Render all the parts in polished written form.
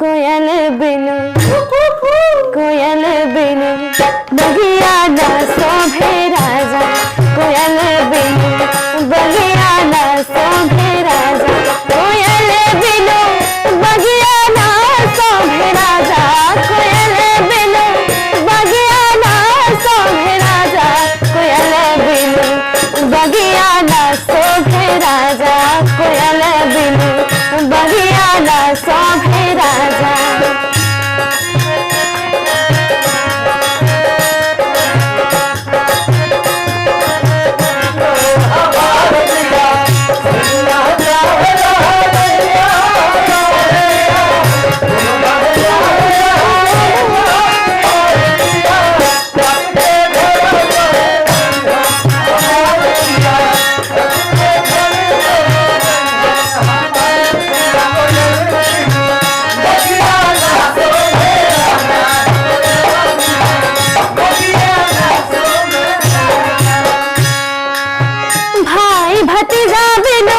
कोयल बिनु कोयल बिनु बगिया ना शोभे राजा, कोयल बिनु बगिया ना शोभे राजा, कोयल बिनु बगिया ना शोभे राजा, कोयल बिनु बगिया ना शोभे राजा, कोयल बिनु बगिया ना शोभे राजा, कोयल बिनु बगिया ना शोभे राजा। भतीजा बिनु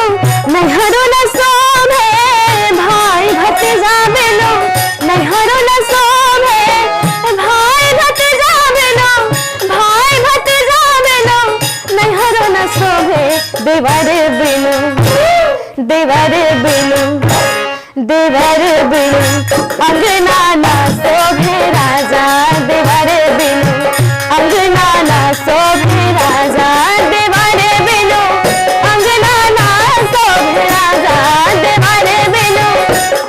नैहरो न शोभे, भाई भतीजा बिनु नैहरो न शोभे, भाई भतीजा बिनु नैहरो न शोभे, देवर बिनु अंगना न शोभे राजा, देवर बिनु अंगना न शोभे राजा, देवर बिनु अंगना ना शोभे राजा, देवर बिनु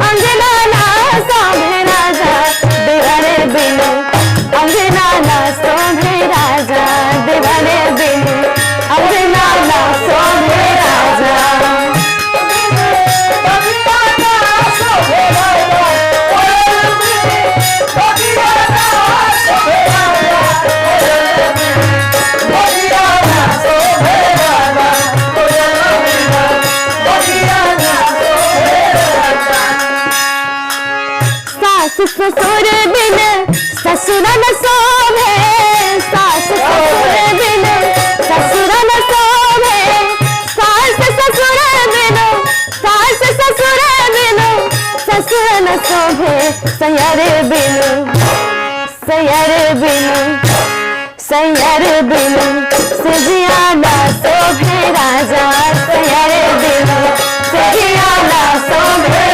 अंगना ना शोभे राजा, देवर बिनु अंगना ना शोभे राजा, देवर बिनु अंगना ना शोभे राजा। ससुर बिन ससुर न शोभे, सास ससुर बिन ससुर न शोभे, सास ससुर बिन ससुर न शोभे, सैयर बिनु सजिया ना शोभे राजा, सैयर बिनु सजिया ना शोभे